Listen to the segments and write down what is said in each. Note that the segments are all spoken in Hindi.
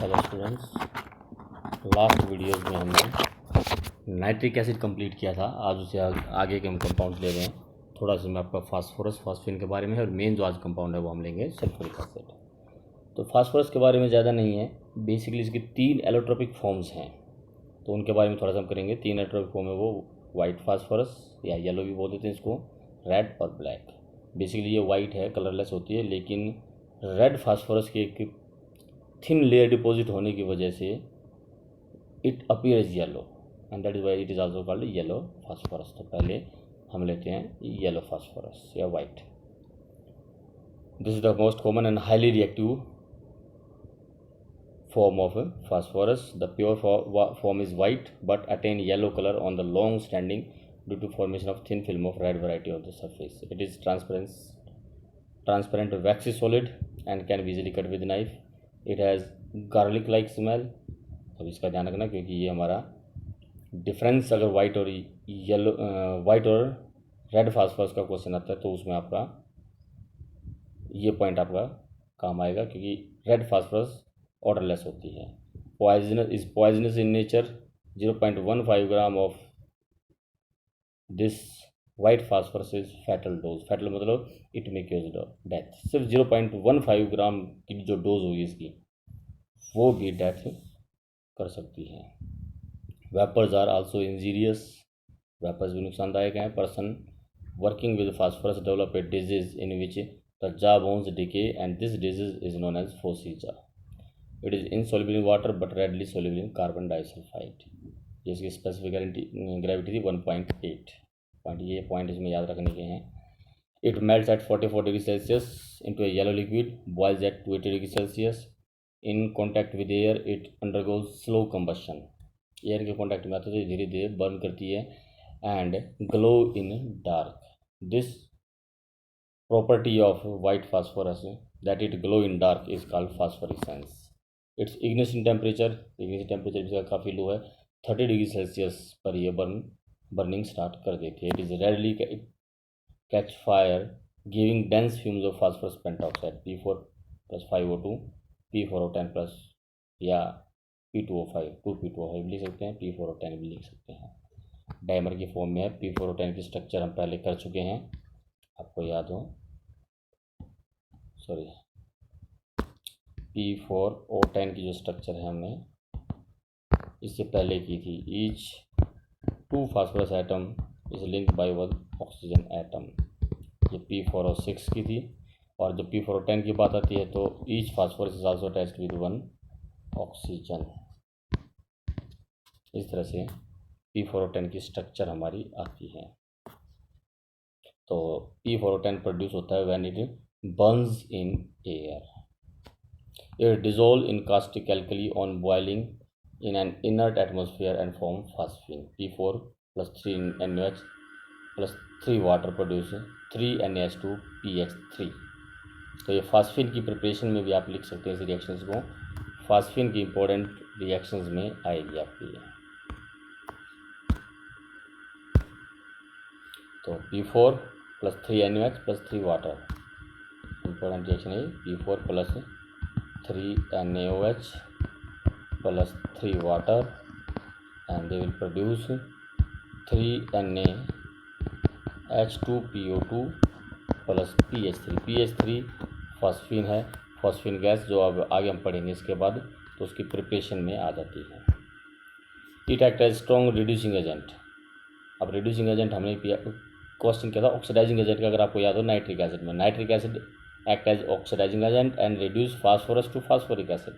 हेलो स्टूडेंट्स, लास्ट वीडियोस में हमने नाइट्रिक एसिड कंप्लीट किया था। आज उसे आगे के हम कंपाउंड ले रहे हैं। थोड़ा सा मैं आपका फास्फोरस फास्फिन के बारे में है, और मेन जो आज कंपाउंड है वो हम लेंगे सल्फ्यूरिक एसिड। तो फास्फोरस के बारे में ज़्यादा नहीं है, बेसिकली इसकी 3 एलोट्रोपिक फॉर्म्स हैं, तो उनके बारे में थोड़ा सा हम करेंगे। 3 एलोट्रोपिक फॉर्म है वो वाइट फास्फोरस या येलो भी बोल देते हैं इसको, रेड और ब्लैक। बेसिकली ये वाइट है, कलरलेस होती है, लेकिन रेड फास्फोरस की एक थिन लेयर डिपॉजिट होने की वजह से it appears yellow, and that is why it is also called yellow phosphorus. तो पहले हम लेते हैं येलो फास्फोरस या white. This is the most common and highly reactive form of phosphorus. The pure form is white but attain yellow color on the long standing due to formation of thin film of red variety on the surface. It is transparent waxy solid and can be easily cut with knife. It has garlic like smell. अब इसका ध्यान रखना, क्योंकि ये हमारा डिफरेंस अगर वाइट और येलो वाइट और रेड फास्फोरस का क्वेश्चन आता है तो उसमें आपका ये पॉइंट आपका काम आएगा, क्योंकि रेड फास्फोरस ऑर्डरलेस होती है। Poisonous in nature. 0.15 gram of this white phosphorus is fatal dose. Fatal मतलब इट मे क्योज डेथ। सिर्फ 0.15 ग्राम की जो डोज होगी इसकी, वो भी डेथ कर सकती है। Vapours are also injurious. Vapours भी नुकसानदायक हैं। Person working with phosphorus develop a disease in which the jaw bones decay, and this disease is known as phossy jaw. It is insoluble in water but readily soluble in carbon disulphide. जिसकी स्पेसिफिक ग्रेविटी थी 1.8 ये पॉइंट इसमें याद रखने के हैं। It melts at 44 degree celsius into a yellow liquid, boils at 280 degree Celsius. In contact with air it undergoes slow combustion. Air के कॉन्टैक्ट में आते तो धीरे धीरे बर्न करती है। And glow in dark. This property of white phosphorus that it glow in dark is called phosphorescence. Its ignition temperature इसका काफ़ी लो है, 30 डिग्री सेल्सियस पर ये बर्निंग स्टार्ट कर देती है। It is readily catch fire giving dense fumes of phosphorus pentoxide P4 + 5O2, P4O10 plus या P2O5 2P2O5 लिख सकते हैं, P4O10 भी लिख सकते हैं। डायमर की फॉर्म में है। P4O10 की स्ट्रक्चर हम पहले कर चुके हैं, आपको याद हो, सॉरी P4O10 की जो स्ट्रक्चर है हमने इससे पहले की थी। Each 2 phosphorus atom is linked by 1 oxygen atom. ये P4O6 की थी। और जब P4O10 की बात आती है तो each phosphorus is also attached with 1 oxygen. इस तरह से P4O10 की स्ट्रक्चर हमारी आती है। तो P4O10 प्रोड्यूस होता है when it Burns in air. It dissolve in caustic alkali on boiling in an inert atmosphere and form phosphine. P4 plus 3 NaOH plus 3 water produce 3 NaH2 PH3। तो ये फास्फिन की प्रिपरेशन में भी आप लिख सकते हैं इस रिएक्शंस को। फास्फिन की इंपॉर्टेंट रिएक्शंस में आएगी आपकी। तो P4 plus 3 NaOH plus 3 water important reaction है। P4 plus 3 NaOH plus 3 water, and they will produce 3 NaH2PO2 plus PH3। PH3 phosphine है, फॉस्फीन गैस, जो अब आगे हम पढ़ेंगे इसके बाद, तो उसकी प्रिपरेशन में आ जाती है। It act as strong reducing agent. अब रिड्यूसिंग एजेंट हमने क्वेश्चन किया था ऑक्सीडाइजिंग एजेंट का, अगर आपको याद हो, नाइट्रिक एसिड में। Nitric acid act as oxidising agent and reduce phosphorus to phosphoric acid.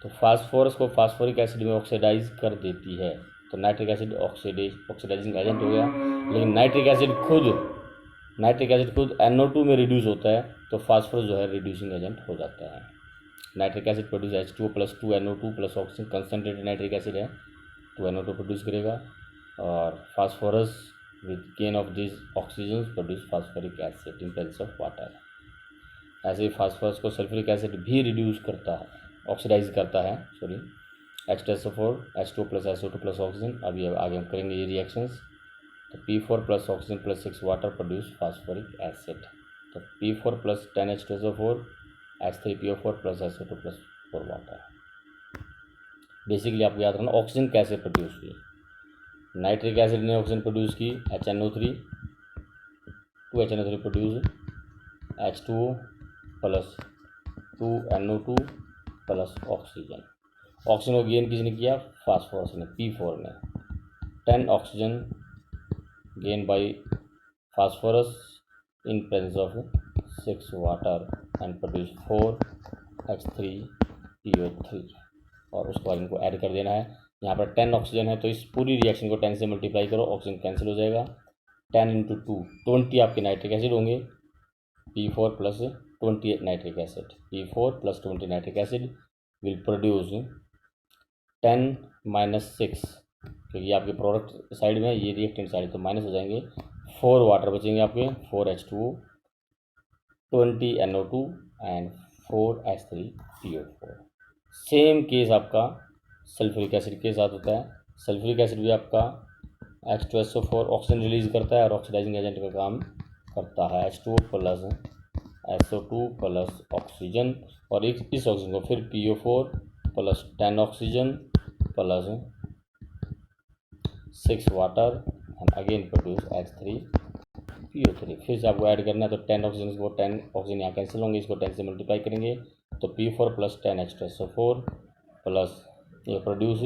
तो फास्फोरस को फास्फोरिक एसिड में ऑक्सीडाइज कर देती है, तो नाइट्रिक एसिड ऑक्सीडाइजिंग एजेंट हो गया। लेकिन नाइट्रिक एसिड खुद NO2 में रिड्यूस होता है, तो फास्फोरस जो है रिड्यूसिंग एजेंट हो जाता है। Nitric acid produce H2O + 2 NO2 + oxygen. Concentrated nitric acid है, 2 NO2 प्रोड्यूस करेगा, और phosphorus with gain of this oxygen produce phosphoric acid in presence of water. ऐसे ही फास्फोरस को सल्फ्यूरिक एसिड भी रिड्यूस करता है, ऑक्सीडाइज करता है, sorry, H2SO4 H2 + SO2 + oxygen. अभी आगे हम करेंगे ये रिएक्शंस। तो P4 + oxygen + 6 water produce phosphoric acid. तो P4 + 10 H2SO4 H3PO4 + SO2 + 4 water. Basically आपको याद रखना ऑक्सीजन कैसे प्रोड्यूस हुई। नाइट्रिक एसिड ने ऑक्सीजन प्रोड्यूस की, HNO3, 2HNO3 produce, H2O plus 2NO2 plus oxygen. Oxygen को गेन किसने किया? फास्फोरस ने, P4 ने। 10 oxygen gain by phosphorus in presence of 6 water and produce 4H3PO3। और उसके बाद इनको ऐड कर देना है। यहाँ पर 10 ऑक्सीजन है तो इस पूरी रिएक्शन को 10 से मल्टीप्लाई करो, ऑक्सीजन कैंसिल हो जाएगा। 10 × 2 20 आपके नाइट्रिक एसिड होंगे, P4 plus 20 nitric acid, P4 plus 20 nitric acid will produce 10 - 6, क्योंकि आपके प्रोडक्ट साइड में ये रिएक्टेंट साइड तो माइनस हो जाएंगे। 4 वाटर बचेंगे आपके, 4H2O, 20 NO2 and 4H3PO4। Same case आपका सल्फ्यूरिक एसिड के साथ होता है। सल्फ्यूरिक एसिड भी आपका H2SO4 ऑक्सीजन रिलीज करता है और ऑक्सीडाइजिंग एजेंट का काम करता है। H2O plus SO2 plus oxygen, और इस ऑक्सीजन को फिर PO4 plus 10 oxygen plus 6 water and again produce H3PO3। फिर से आपको ऐड करना है तो 10 ऑक्सीजन को 10 ऑक्सीजन यहाँ कैंसिल होंगे, इसको 10 से मल्टीप्लाई करेंगे तो P4 प्लस 10 H2SO4 प्लस ये produce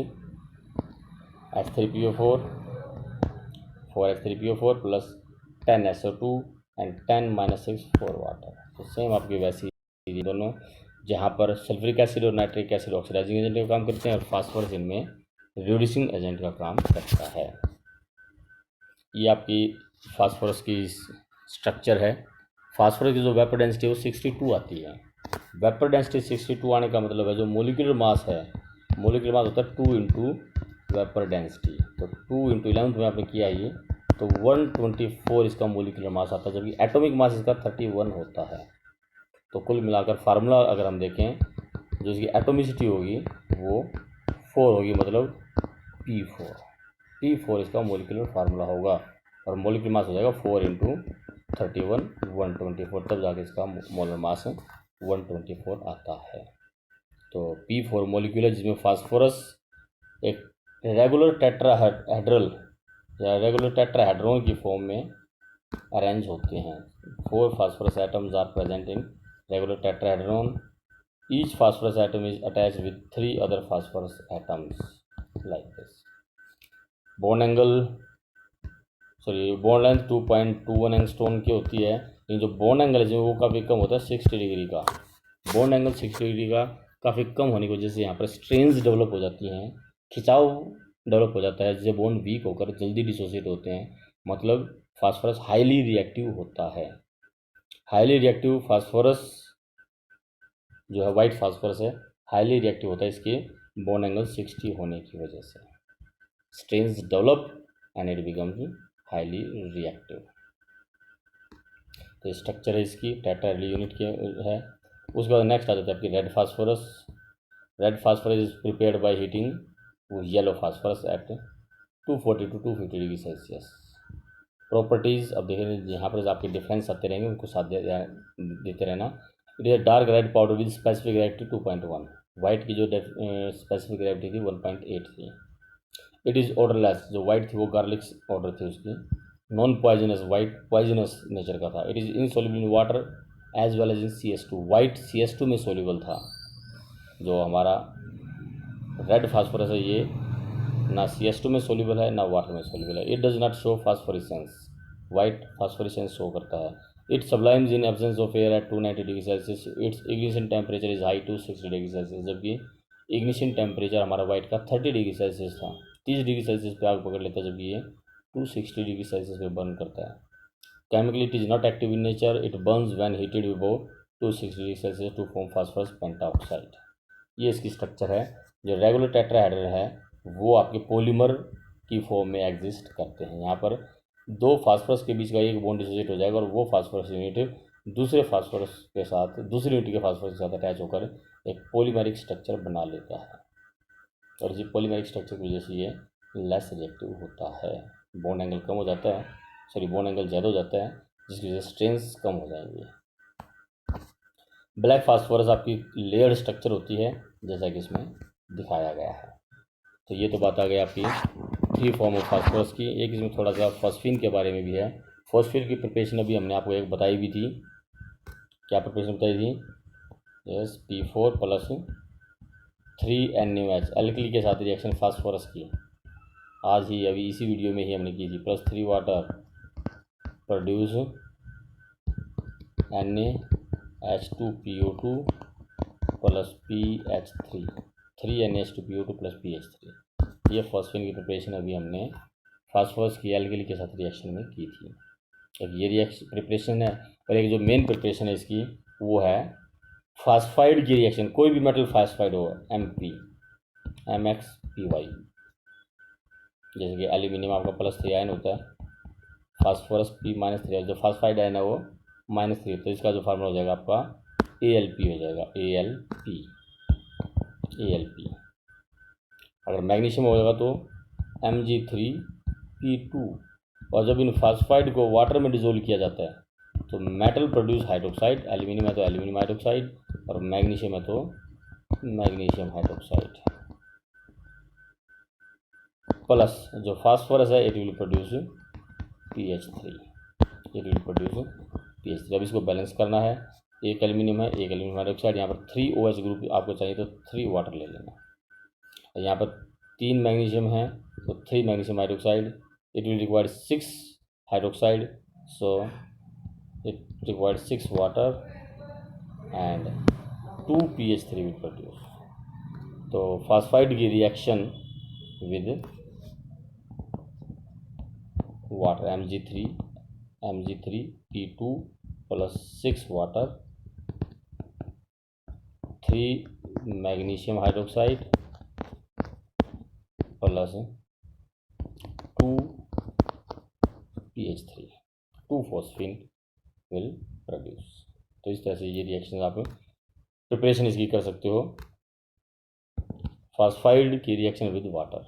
H3PO4, 4H3PO4 plus 10 SO2 and 10 - 6 4 water. तो सेम आपकी वैसी दोनों, जहाँ पर सल्फ्यूरिक एसिड और नाइट्रिक एसिड ऑक्सीडाइजिंग एजेंट का काम करते हैं और फास्फोरस इनमें रिड्यूसिंग एजेंट का काम करता है। ये आपकी फास्फोरस की स्ट्रक्चर है। फास्फोरस की जो वेपर डेंसिटी है वो 62 आती है। वेपर डेंसिटी 62 आने का मतलब है जो मोलिकुलर मास है, मोलिकुलर मास होता है 2 × वेपर डेंसिटी। तो 2 × 11th में आपने किया ये तो 124 इसका मोलिकुलर मास आता है, जबकि एटॉमिक मास इसका 31 होता है। तो कुल मिलाकर फार्मूला अगर हम देखें, जो इसकी एटोमिसिटी होगी वो 4 होगी, मतलब P4 इसका मोलिकुलर फार्मूला होगा और मोलिकुलर मास हो जाएगा 4 × 31 124, तब जाके इसका मोलर मास 124 आता है। तो P4 मोलिकुलर, जिसमें फास्फोरस एक रेगुलर टेट्राहेड्रल या रेगुलर टेट्राहेड्रॉन की फॉर्म में अरेंज होते हैं। 4 phosphorus atoms are present in regular tetrahedron. Each phosphorus atom is attached with 3 other phosphorus atoms like this. Bond length 2.21 angstrom की होती है, लेकिन जो बॉन्ड एंगल है वो काफ़ी कम होता है, 60 डिग्री का। बॉन्ड एंगल 60 डिग्री का काफ़ी कम होने की वजह से यहाँ पर स्ट्रेन्स डेवलप हो जाती हैं, खिंचाव डेवलप हो जाता है, जिससे बॉन्ड वीक होकर जल्दी डिसोसिएट होते हैं। मतलब फास्फोरस हाईली रिएक्टिव होता है। हाईली रिएक्टिव फास्फोरस जो है, वाइट फास्फोरस है, हाईली रिएक्टिव होता है इसके बॉन्ड एंगल 60 होने की वजह से। Strains develop and it becomes highly reactive. तो स्ट्रक्चर है इसकी, टेट्राहेड्रल यूनिट की है। उसके बाद नेक्स्ट आ जाता है आपकी red phosphorus. Red phosphorus is prepared by heating वो yellow phosphorus at 240 to 250 degree celsius. Properties अब देखें, यहाँ पर आपके डिफरेंस आते रहेंगे, उनको साथ देते रहना। It is dark red powder with specific gravity 2.1। White की जो स्पेसिफिक ग्रेविटी थी 1.8 थी। इट इज़ ऑर्डरलेस, जो वाइट थी वो गार्लिक ऑर्डर थी उसकी। Non poisonous, white poisonous nature का था। It is insoluble in water as well as in CS2। White CS2 में सोल्यूबल था। जो हमारा रेड फास्फोरस है ये ना CS2 में सोल्यूबल है ना वाटर में सोल्यूबल है। It does not show phosphorescence, white phosphorescence show करता है। It sublimes in absence of air at 290 degree celsius. Its ignition temperature is high to 60 degree celsius, जबकि इग्निशन टेम्परेचर हमारा वाइट का 30 डिग्री सेल्सियस था। 30 डिग्री सेल्सियस पे आग पकड़ लेता है, जबकि ये 260 डिग्री सेल्सियस पे बर्न करता है। Chemically it is not active in nature, it burns when heated above 260 degree Celsius to form phosphorus pentaoxide. ये इसकी स्ट्रक्चर है। जो रेगुलर टेट्राहेड्रल है वो आपके पॉलीमर की फॉर्म में एग्जिस्ट करते हैं। यहाँ पर दो फास्फोरस के बीच का एक बॉन्ड डिसोसिएट हो जाएगा और वो फास्फोरस यूनिट दूसरे फास्फोरस के साथ, दूसरी यूनिट के फास्फोरस के साथ अटैच होकर एक पॉलीमेरिक स्ट्रक्चर बना लेता है, और इसी पॉलीमेरिक स्ट्रक्चर की वजह से ये लेस रिएक्टिव होता है। बॉन्ड एंगल कम हो जाता है, बॉन्ड एंगल ज़्यादा हो जाता है, जिसकी वजह से स्ट्रेंथ कम हो जाएंगे। ब्लैक फास्फोरस आपकी लेयर्ड स्ट्रक्चर होती है। जैसा कि इसमें दिखाया गया है। तो ये तो बात आ गई आपकी 3 फॉर्म ऑफ फास्फोरस की। एक इसमें थोड़ा सा फॉस्फीन के बारे में भी है। फॉस्फीन की प्रिपरेशन अभी हमने आपको एक बताई भी थी। क्या प्रिपरेशन बताई थी? Yes, P4 plus 3NaOH alkyl के साथ रिएक्शन फास्फोरस की आज ही अभी इसी वीडियो में ही हमने की थी। Plus 3 water produce NaH2PO2 plus PH3 3NaH2PO2 plus PH3। ये फॉस्फेन की प्रिपरेशन अभी हमने फास्फोरस की एल्किल के साथ रिएक्शन में की थी। एक ये रिएक्शन प्रिपरेशन है, और एक जो मेन प्रिपरेशन है इसकी वो है फास्फाइड की रिएक्शन। कोई भी मेटल फास्फाइड हो, MXPY, जैसे कि एल्यूमिनियम आपका +3 आयन होता है, फास्फोरस P-3, जो फास्फाइड आयन है वो -3, तो इसका जो फार्मूला हो जाएगा आपका ALP हो जाएगा, ALP। अगर मैग्नीशियम होगा तो Mg3P2। और जब इन फास्फाइड को वाटर में डिजोल्व किया जाता है तो मेटल प्रोड्यूस हाइड्रोक्साइड, एल्यूमिनियम है तो एल्यूमिनियम हाइड्रोक्साइड, और मैग्नीशियम है तो मैग्नीशियम हाइड्रोक्साइड, प्लस जो फास्फोरस है it will produce PH3, it will produce PH3। अब इसको बैलेंस करना है, एक एल्यूमिनियम है, एक एल्यूमिनियम हाइड्रोक्साइड, यहाँ पर 3 OH ग्रुप आपको चाहिए तो 3 वाटर ले लेना। यहाँ पर 3 मैग्नीशियम है तो 3 magnesium hydroxide, it will require 6 hydroxide, so it required 6 water and 2 PH3 will produce. तो फास्फाइड की reaction with water Mg3P2 plus 6 water, 3 magnesium hydroxide plus 2 PH3, 2 phosphine will produce. तो इस तरह से ये रिएक्शन आप प्रिपरेशन इसकी कर सकते हो, फास्फाइड की रिएक्शन विद वाटर।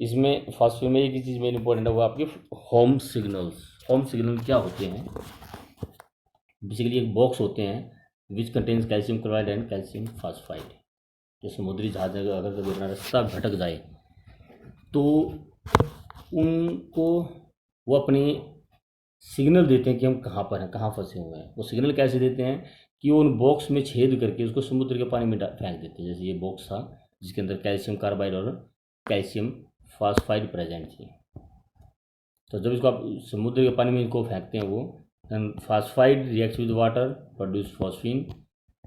इसमें फास्फीन में एक ही चीज़ मेन इंपॉर्टेंट है, वो आपके होम सिग्नल्स। होम सिग्नल क्या होते हैं? बेसिकली एक बॉक्स होते हैं which contains calcium chloride and calcium phosphide. जो समुद्री जहाज अगर कभी अपना रास्ता भटक जाए तो उनको वो अपने सिग्नल देते हैं कि हम कहाँ पर हैं, कहाँ फंसे हुए हैं। वो सिग्नल कैसे देते हैं कि वो उन बॉक्स में छेद करके उसको समुद्र के पानी में फेंक देते हैं। जैसे ये बॉक्स था जिसके अंदर कैल्शियम कार्बाइड और कैल्शियम फास्फाइड प्रेजेंट थी। तो जब इसको आप समुद्र के पानी में इनको फेंकते हैं, वो phosphide reacts with water produce phosphine,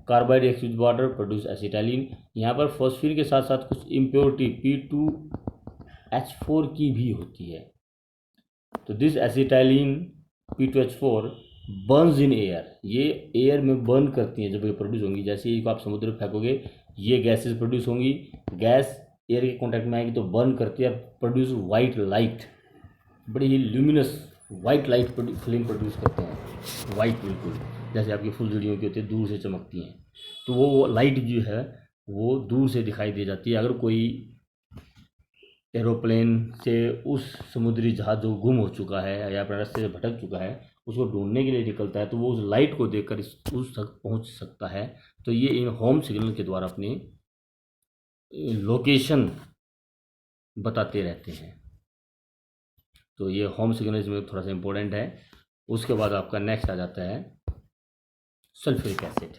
carbide reacts with water produce acetylene. यहाँ पर फॉस्फीन के साथ साथ कुछ इम्प्योरिटी P2H4 की भी होती है। तो this acetylene P2H4 Burns in air, ये एयर में बर्न करती हैं जब ये प्रोड्यूस होंगी। जैसे ही आप समुद्र में फेंकोगे ये गैसेस प्रोड्यूस होंगी, गैस एयर के कॉन्टैक्ट में आएगी तो बर्न करती है, प्रोड्यूस वाइट लाइट, बड़ी ही luminous white light flame produce करते हैं, वाइट बिल्कुल जैसे आपकी फुलझड़ियों की होती है, दूर से चमकती हैं। तो वो लाइट जो है वो दूर से दिखाई दे जाती है। अगर कोई एरोप्लेन से उस समुद्री जहाज जो गुम हो चुका है या अपने रास्ते से भटक चुका है उसको ढूंढने के लिए निकलता है तो वो उस लाइट को देखकर उस तक पहुंच सकता है। तो ये इन होम सिग्नल के द्वारा अपनी लोकेशन बताते रहते हैं। तो ये होम सिग्नल इसमें थोड़ा सा इम्पोर्टेंट है। उसके बाद आपका नेक्स्ट आ जाता है सल्फ्यूरिक एसिड।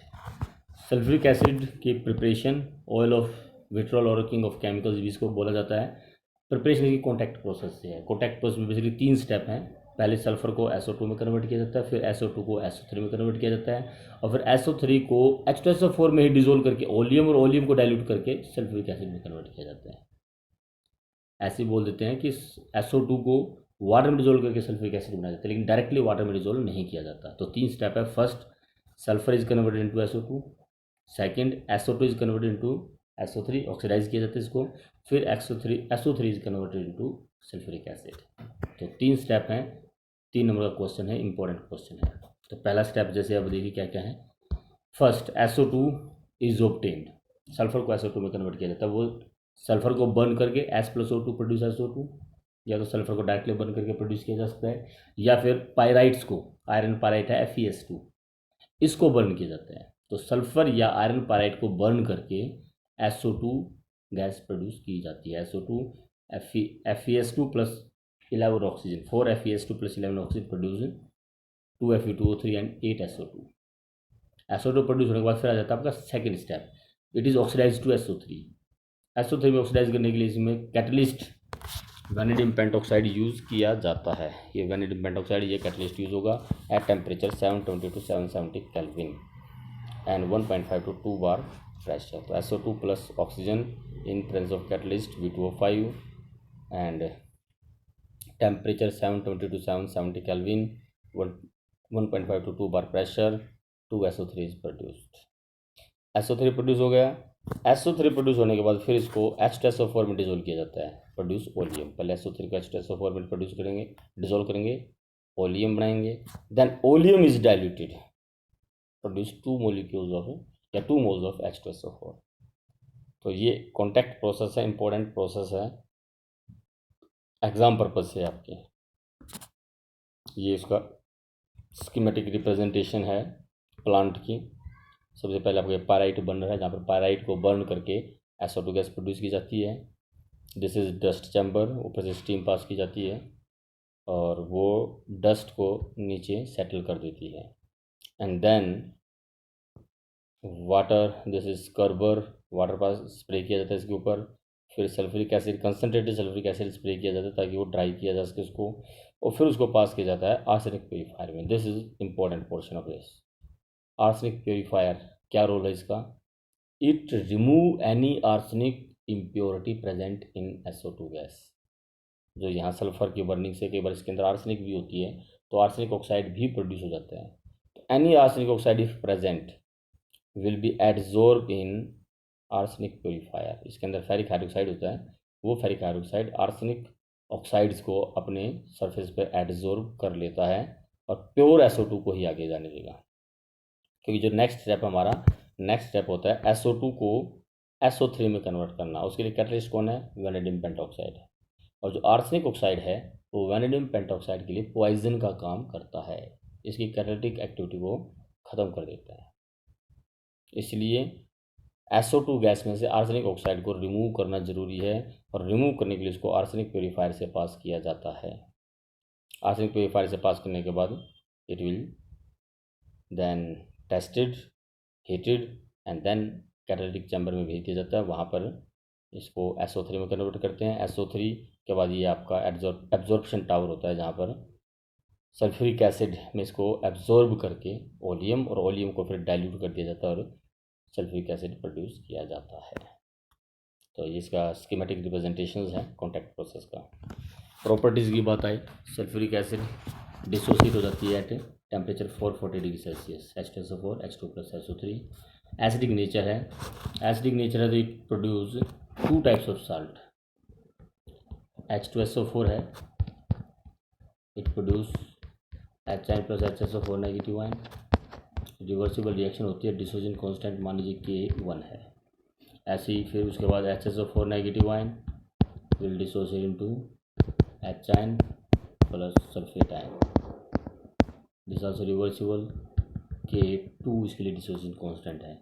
सल्फ्यूरिक एसिड की प्रिपरेशन ऑयल ऑफ विट्रोल और किंग ऑफ केमिकल्स भी इसको बोला जाता है। प्रिपरेशन की कॉन्टैक्ट प्रोसेस से है। कॉन्टैक्ट प्रोसेस में बेसिकली 3 स्टेप हैं। पहले सल्फर को SO2 में कन्वर्ट किया जाता है, फिर SO2 को SO3 में कन्वर्ट किया जाता है, और फिर SO3 को H2SO4 में ही डिजोल्व करके ओलियम और ओलियम को डाइल्यूट करके सल्फ्यूरिक एसिड में कन्वर्ट किया जाता है। ऐसे बोल देते हैं कि SO2 को वाटर में डिजोल्व करके सल्फ्यूरिक एसिड बनाया जाता है, लेकिन डायरेक्टली वाटर में डिजोल्व नहीं किया जाता। तो 3 स्टेप है। First, sulphur is converted into SO2, second SO2 is converted into SO3, oxidise किया जाता है इसको, फिर SO3 is converted into sulphuric acid. तो 3 स्टेप हैं। 3 नंबर का क्वेश्चन है, इंपॉर्टेंट क्वेश्चन है। तो पहला स्टेप जैसे अब देखिए क्या क्या है। First, SO2 is obtained, sulphur को SO2 में कन्वर्ट किया जाता है। वो सल्फर को बर्न करके S+O2 प्रोड्यूस SO2, या तो सल्फर को डायरेक्टली बर्न करके प्रोड्यूस किया जा सकता है, या फिर पायराइट्स को, आयरन पायराइट है FeS2, इसको बर्न किया जाता है। तो सल्फर या आयरन पायराइड को बर्न करके SO2 गैस प्रोड्यूस की जाती है। SO2 FeS2 plus 11 oxygen, 4 FeS2 plus 11 oxygen produce 2 Fe2O3 and 8 SO2। SO2 produce होने के बाद फिर आ जाता है आपका second step, it is oxidise to SO3। SO3 में ऑक्सीडाइज करने के लिए इसमें कैटलिस्ट वैनेडियम पेंटॉक्साइड यूज़ किया जाता है। ये वैनेडियम पेंटॉक्साइड ये कैटलिस्ट यूज़ होगा at temperature 720 to 770 kelvin and 1.5 to 2 bar pressure. तो SO2 plus oxygen in presence of catalyst V2O5 and temperature 720 to 770 kelvin 1.5 to 2 bar pressure 2 SO3 is produced. SO3 produce हो गया। SO3 प्रोड्यूस होने के बाद फिर इसको H2SO4 में डिजोल्व किया जाता है, प्रोड्यूस ओलियम। पहले SO3 को H2SO4 में प्रोड्यूस करेंगे, डिजोल्व करेंगे, ओलियम बनाएंगे, then oleum is diluted, produce 2 molecules of या 2 मोल्स ऑफ H2SO4। तो ये कॉन्टैक्ट प्रोसेस है, इंपॉर्टेंट प्रोसेस है, एग्जाम पर्पज से आपके। ये इसका स्कीमेटिक रिप्रेजेंटेशन है प्लांट की। सबसे पहले आपको पायराइट बन रहा है, जहाँ पर पायराइट को बर्न करके SO2 गैस प्रोड्यूस की जाती है। दिस इज़ डस्ट चैम्बर, ऊपर से स्टीम पास की जाती है और वो डस्ट को नीचे सेटल कर देती है। And then water, this is scrubber, water pass spray किया जाता है इसके ऊपर। फिर sulphuric acid, concentrated sulphuric acid spray किया जाता है ताकि वो ड्राई किया जा सके उसको, और फिर उसको पास किया जाता है आर्सेनिक प्योरीफायर में। This is important portion of this. Arsenic purifier क्या रोल है इसका? It remove any arsenic impurity present in SO2 gas. जो यहाँ सल्फर की बर्निंग से कई बार इसके अंदर आर्सेनिक भी होती है, तो आर्सेनिक ऑक्साइड भी प्रोड्यूस हो जाता है। तो any arsenic oxide if present will be adsorb in arsenic purifier. इसके अंदर फेरिक हाइड्रोक्साइड होता है, वो फेरिक हाइड्रोक्साइड आर्सेनिक ऑक्साइड्स को अपने सरफेस पर एडजॉर्ब कर लेता है और प्योर SO2 को ही आगे जाने देगा। क्योंकि जो नेक्स्ट स्टेप हमारा नेक्स्ट स्टेप होता है SO2 को SO3 में कन्वर्ट करना। उसके लिए कैटलिस्ट कौन है? Vanadium pentoxide. और जो आर्सेनिक ऑक्साइड है वो वैनेडियम पेंटॉक्साइड के लिए पॉइजन का काम करता है, इसकी कैटालिटिक एक्टिविटी को ख़त्म कर देता है। इसलिए SO2 गैस में से आर्सेनिक ऑक्साइड को रिमूव करना ज़रूरी है, और रिमूव करने के लिए उसको आर्सेनिक प्योरीफायर से पास किया जाता है। आर्सेनिक प्योरीफायर से पास करने के बाद it will then tested, heated and then catalytic chamber में भेज दिया जाता है। वहाँ पर इसको SO3 में कन्वर्ट करते हैं। SO3 के बाद ये आपका एब्जॉर्प्शन टावर होता है, जहाँ पर सल्फ्यूरिक एसिड में इसको एब्जॉर्ब करके ओलियम, और ओलियम को फिर डाइल्यूट कर दिया जाता है और सल्फ्यूरिक एसिड प्रोड्यूस किया जाता है। तो ये इसका स्कीमेटिक रिप्रेजेंटेशंस है कॉन्टैक्ट प्रोसेस का। प्रॉपर्टीज़ की बात आई, सल्फ्यूरिक एसिड डिसोसिएट हो जाती है at temperature 440 degree Celsius, H2SO4 H2 plus SO3। Acidic nature है, एसिडिक नेचर है तो it produce 2 types of salt. H2SO4 है, it produce H plus HSO4 negative ion. Reversible reaction होती है, डिसोजन कांस्टेंट मान लीजिए K1 है। ऐसे ही फिर उसके बाद HSO4 negative ion will dissociate into H plus sulphate ion. This also reversible. K2 इसके लिए डिसोसिएशन कांस्टेंट है।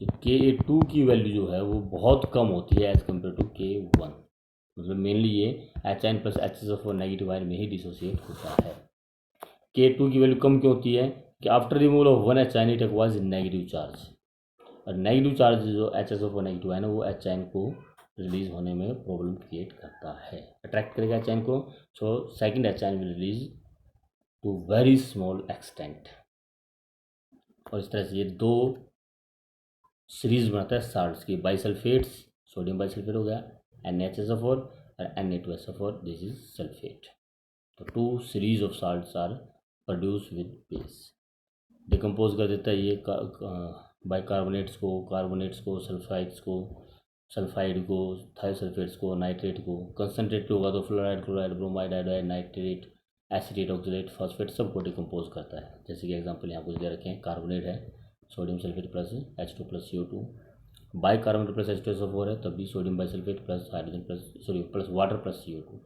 तो K2 की वैल्यू जो है वो बहुत कम होती है एज कम्पेयर टू K1। मतलब मेनली ये H plus HSO4 negative ion में ही डिसोसिएट होता है। K2 की वैल्यू कम क्यों होती है? कि after removal of 1 H it acquires negative charge, और नेगेटिव चार्ज जो HSO4 नेगेटिव आयन है वो H को रिलीज होने में प्रॉब्लम क्रिएट करता है, अट्रैक्ट करेगा H को। So second H will release to very small extent, और इस तरह से ये 2 सीरीज बनाता है साल्ट्स की, बाइसल्फेट्स, सोडियम बाइसल्फेट हो गया NaHSO4 और Na2SO4, दिस इज सल्फेट। तो 2 series of salts are produce with base. Decompose कर देता है ये बाइकार्बोनेट्स को, कार्बोनेट्स को, सल्फाइड्स को, सल्फाइड को, थायोसल्फेट्स को, नाइट्रेट को। कंसनट्रेट होगा तो fluoride, chloride, bromide, iodide, nitrate, acetate, oxidate, phosphate सबको डिकम्पोज करता है। जैसे कि एग्जांपल यहाँ कुछ दे रखे हैं, कार्बोनेट है sodium sulphate plus H2 plus CO2, bicarbonate plus H2SO4 है तब भी sodium bisulphate plus hydrogen plus water plus CO2।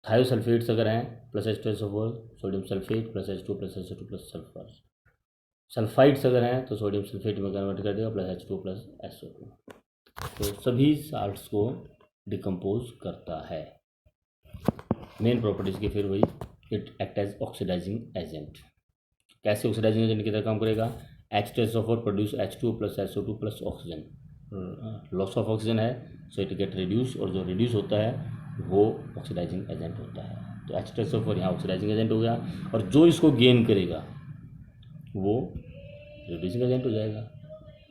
Thiosulphates अगर हैं plus H2SO4, sodium sulphate plus H2 plus SO2 plus sulphur. Sulphides अगर हैं तो सोडियम सल्फेट में कन्वर्ट कर देगा +H2 + SO2। तो सभी साल्ट्स को डिकम्पोज करता है। मेन प्रॉपर्टीज़ की फिर वही, it act as oxidising agent. कैसे ऑक्सीडाइजिंग एजेंट की तरह काम करेगा? H2SO4 produce H2 + SO2 + oxygen. Loss of oxygen है सो इट गेट रिड्यूस, और जो रिड्यूस होता है वो ऑक्सीडाइजिंग एजेंट होता है। तो H2SO4 यहाँ ऑक्सीडाइजिंग एजेंट हो गया, और जो इसको गेन करेगा वो रिड्यूसिंग एजेंट हो जाएगा।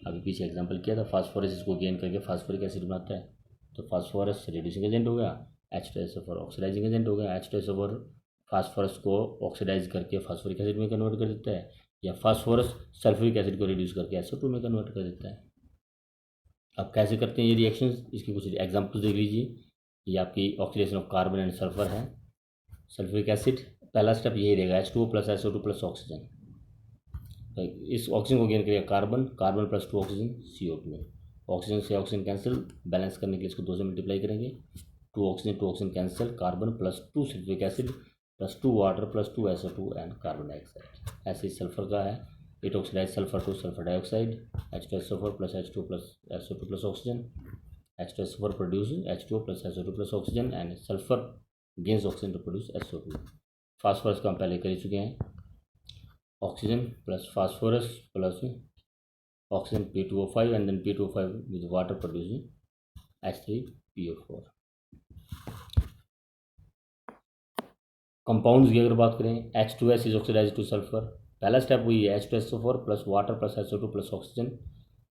अभी पीछे एग्जांपल किया था, फास्फोरस इसको गेन करके फास्फोरिक एसिड बनाता है, तो फास्फोरस रिड्यूसिंग एजेंट हो गया, H2SO4 ऑक्सीडाइजिंग एजेंट हो गया। H2SO4 फास्फोरस को ऑक्सीडाइज करके फास्फोरिक एसिड में कन्वर्ट कर देता है, या फास्फोरस सल्फ्यूरिक एसिड को रिड्यूस करके SO2 में कन्वर्ट कर देता है। अब कैसे करते हैं ये रिएक्शंस, इसकी कुछ एग्जांपल देख लीजिए। ये आपकी oxidation of carbon and sulphur है। सल्फ्यूरिक एसिड, पहला स्टेप यही रहेगा, H2O + SO2 + ऑक्सीजन। इस ऑक्सीजन को गेन करेगा कार्बन, कार्बन +2 ऑक्सीजन CO2 में। ऑक्सीजन से ऑक्सीजन कैंसिल, बैलेंस करने के लिए इसको 2 से मल्टीप्लाई करेंगे। 2 oxygen cancel, carbon +2 sulphuric acid +2 water +2 SO2 and carbon dioxide. ऐसे ही सल्फर का है, it oxidise sulphur to sulphur dioxide, H2SO4 + H2 + SO2 + oxygen. H2SO4 produce H2O + SO2 + oxygen, and sulphur gains oxygen to produce SO2। Phosphorus का हम पहले कर ही चुके हैं, oxygen plus phosphorus plus oxygen P2O5 and then P2O5 with water producing H3PO4। Compounds की अगर बात करें, H2S is oxidise to sulphur. पहला स्टेप वही है, H2SO4 + water + SO2 + oxygen,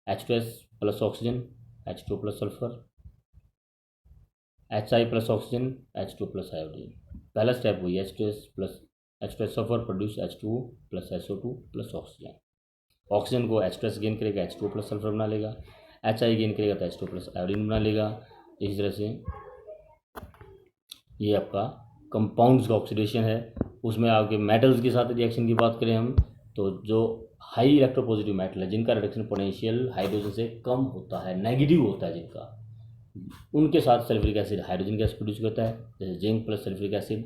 H2S + oxygen H2 + sulphur, HI + oxygen H2 + iodine. पहला स्टेप वही, H2SO4 produce H2O + SO2 + oxygen. Oxygen को H2S गेन करेगा, H2O + सल्फर बना लेगा, HI गेन करेगा तो H2 + आयोडीन बना लेगा। इसी तरह से ये आपका कंपाउंड्स का ऑक्सीडेशन है। उसमें आपके मेटल्स के साथ रिएक्शन की बात करें हम, तो जो हाई इलेक्ट्रोपॉजिटिव मेटल है, जिनका रिडक्शन पोटेंशियल हाइड्रोजन से कम होता है, नेगेटिव होता है जिनका, उनके साथ sulphuric acid hydrogen gas produce करता है, जैसे zinc + sulphuric acid,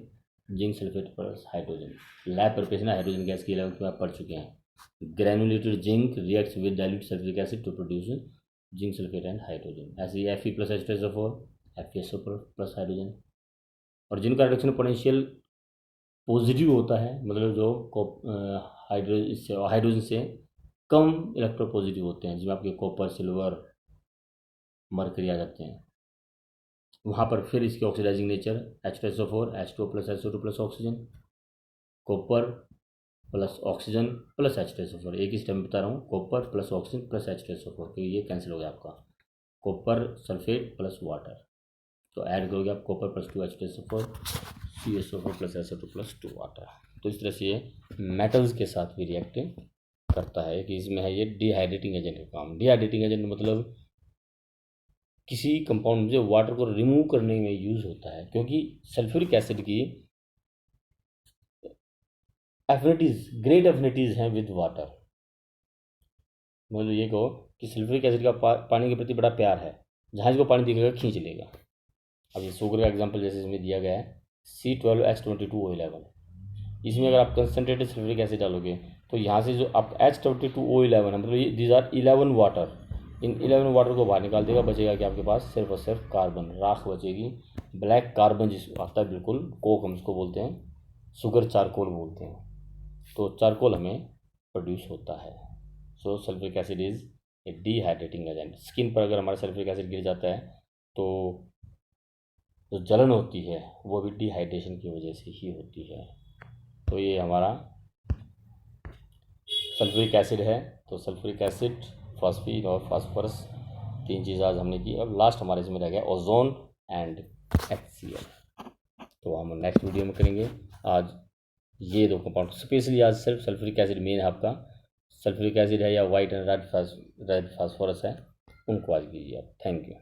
zinc sulphate + hydrogen. Lab preparation hydrogen gas की 11th में आप पढ़ चुके हैं। Granulated zinc reacts with dilute sulphuric acid to produce zinc sulphate and hydrogen. ऐसे ही Fe + H2SO4 FeSO + हाइड्रोजन। और जिनका रिडक्शन पोटेंशियल पॉजिटिव होता है, मतलब जो हाइड्रोजन से कम इलेक्ट्रोपॉजिटिव होते हैं, जिसमें आपके कॉपर, सिल्वर, मरकरी आ जाते हैं, वहाँ पर फिर इसकी oxidising nature H2SO4 H2O + SO2 + ऑक्सीजन, कॉपर + ऑक्सीजन + H2SO4। एक ही स्टेप बता रहा हूँ, कॉपर + ऑक्सीजन + H2SO4, तो ये कैंसिल हो गया आपका, कॉपर सल्फेट + वाटर, तो ऐड करोगे आप copper +2 H2SO4 CSO4 + SO2 + 2 water. तो इस तरह से ये मेटल्स के साथ भी रिएक्ट करता है कि इसमें है ये डिहाइड्रेटिंग एजेंट का काम। डिहाइड्रेटिंग एजेंट मतलब किसी कंपाउंड में वाटर को रिमूव करने में यूज़ होता है, क्योंकि सल्फ्यूरिक एसिड की एफिनिटीज़, ग्रेट एफिनिटीज़ हैं विद वाटर। मतलब ये कहो कि सल्फ्यूरिक एसिड का पानी के प्रति बड़ा प्यार है, जहाँ इसको पानी दिखेगा खींच लेगा। अब ये शुगर का एग्जांपल जैसे इसमें दिया गया है C12H22O11, इसमें अगर आप कंसनट्रेटेड सल्फ्यूरिक एसिड डालोगे तो यहाँ से जो आप H22O11 है, मतलब ये दीज आर 11 वाटर, इन 11 वाटर को बाहर निकाल देगा, बचेगा कि आपके पास सिर्फ और सिर्फ कार्बन, राख बचेगी, ब्लैक कार्बन जिसको आता है, बिल्कुल कोक हम इसको बोलते हैं, शुगर चारकोल बोलते हैं, तो चारकोल हमें प्रोड्यूस होता है। So sulphuric acid is a dehydrating agent. Skin पर अगर हमारा सल्फ्यूरिक एसिड गिर जाता है तो जो जलन होती है वो भी डिहाइड्रेशन की वजह से ही होती है। तो ये हमारा सल्फ्यूरिक एसिड है। तो सल्फ्यूरिक एसिड, फॉस्फीन और फास्फोरस, 3 चीज़ आज हमने की। अब लास्ट हमारे इसमें रह गया ओजोन एंड HCl, तो हम नेक्स्ट वीडियो में करेंगे। आज ये 2 कंपाउंड स्पेशली, आज सिर्फ सल्फ्यूरिक एसिड मेन है आपका, सल्फ्यूरिक एसिड है या वाइट एंड रेड फास्फोरस है, उनको आज कीजिए आप। Thank you.